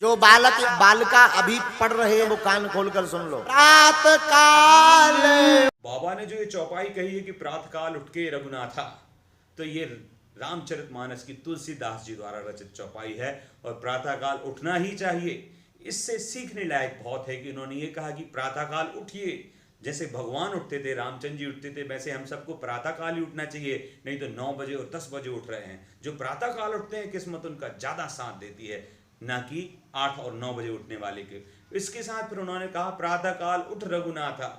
जो बालक बालिका अभी पढ़ रहे हैं वो कान खोलकर सुन लो। प्रात काल बाबा ने जो ये चौपाई कही है कि प्रातःकाल उठ के रघुनाथा, तो ये रामचरितमानस की तुलसीदास जी द्वारा रचित चौपाई है और प्रातःकाल उठना ही चाहिए। इससे सीखने लायक बहुत है कि उन्होंने ये कहा कि प्रातःकाल उठिए। जैसे भगवान उठते थे, रामचंद्र जी उठते थे, वैसे हम सबको प्रातःकाल ही उठना चाहिए, नहीं तो 9 बजे और 10 बजे उठ रहे हैं। जो प्रातःकाल उठते हैं किस्मत उनका ज़्यादा साथ देती है, ना कि 8 और 9 बजे उठने वाले के। इसके साथ फिर उन्होंने कहा प्रातःकाल उठ रघुनाथा।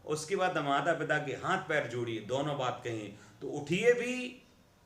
उसके बाद माता पिता के हाथ पैर जोड़िए, दोनों बात कही तो उठिए भी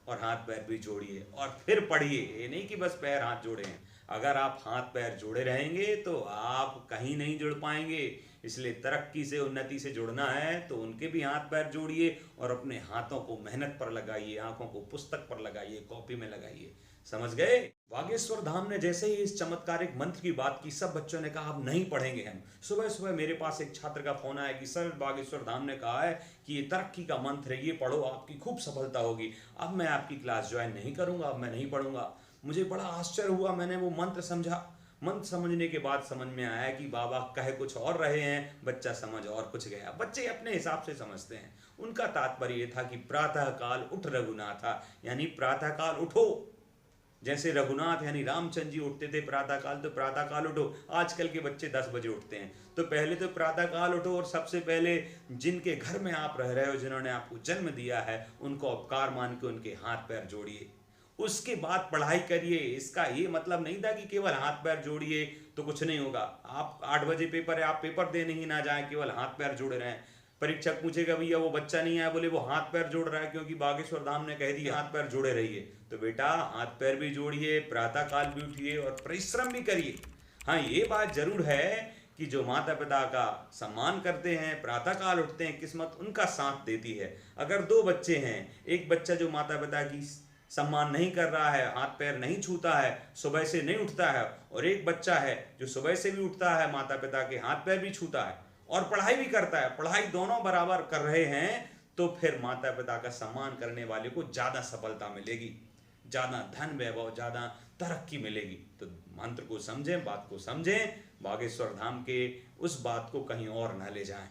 और हाथ पैर भी जोड़िए और फिर पढ़िए। ये नहीं कि बस पैर हाथ जोड़े हैं। अगर आप हाथ पैर जोड़े रहेंगे तो आप कहीं नहीं जुड़ पाएंगे। इसलिए तरक्की से, उन्नति से जुड़ना है तो उनके भी हाथ पैर जोड़िए और अपने हाथों को मेहनत पर लगाइए, आंखों को पुस्तक पर लगाइए, कॉपी में लगाइए। समझ गए? बागेश्वर धाम ने जैसे ही इस चमत्कारिक मंत्र की बात की, सब बच्चों ने कहा अब नहीं पढ़ेंगे हम। सुबह सुबह मेरे पास एक छात्र का फोन आया कि सर, बागेश्वर धाम ने कहा है कि ये तरक्की का मंत्र है, ये पढ़ो, आपकी खूब सफलता होगी। अब मैं आपकी क्लास ज्वाइन नहीं करूंगा, अब मैं नहीं पढ़ूंगा। मुझे बड़ा आश्चर्य हुआ, मैंने वो मंत्र समझा। मंत्र समझने के बाद समझ में आया कि बाबा कहे कुछ और रहे हैं, बच्चा समझ और कुछ गया। बच्चे अपने हिसाब से समझते हैं। उनका तात्पर्य ये था कि प्रातःकाल उठ रघुनाथा, यानी प्रातःकाल उठो। जैसे रघुनाथ यानी रामचंद्र जी उठते थे प्रातःकाल, तो प्रातःकाल उठो। आजकल के बच्चे 10 बजे उठते हैं, तो पहले तो प्रातःकाल उठो और सबसे पहले जिनके घर में आप रह रहे हो, जिन्होंने आपको जन्म दिया है, उनको उपकार मान के उनके हाथ पैर जोड़िए। उसके बाद पढ़ाई करिए। इसका ये मतलब नहीं था कि केवल हाथ पैर जोड़िए तो कुछ नहीं होगा। आप 8 बजे पेपर है, आप पेपर देने ही ना जाएं, केवल हाथ पैर जोड़े रहें। परीक्षक पूछेगा भैया वो बच्चा नहीं आया, बोले वो हाथ पैर जोड़ रहा है क्योंकि बागेश्वर धाम ने कह दिया हाथ पैर जोड़े रहिए। तो बेटा हाथ पैर भी जोड़िए, प्रातःकाल भी उठिए और परिश्रम भी करिए। हाँ, ये बात जरूर है कि जो माता पिता का सम्मान करते हैं, प्रातःकाल उठते हैं, किस्मत उनका साथ देती है। अगर 2 बच्चे हैं, एक बच्चा जो माता पिता की सम्मान नहीं कर रहा है, हाथ पैर नहीं छूता है, सुबह से नहीं उठता है, और एक बच्चा है जो सुबह से भी उठता है, माता पिता के हाथ पैर भी छूता है और पढ़ाई भी करता है, पढ़ाई दोनों बराबर कर रहे हैं, तो फिर माता पिता का सम्मान करने वाले को ज़्यादा सफलता मिलेगी, ज़्यादा धन वैभव, ज़्यादा तरक्की मिलेगी। तो मंत्र को समझें, बात को समझें, बागेश्वर धाम के उस बात को कहीं और न ले जाएं।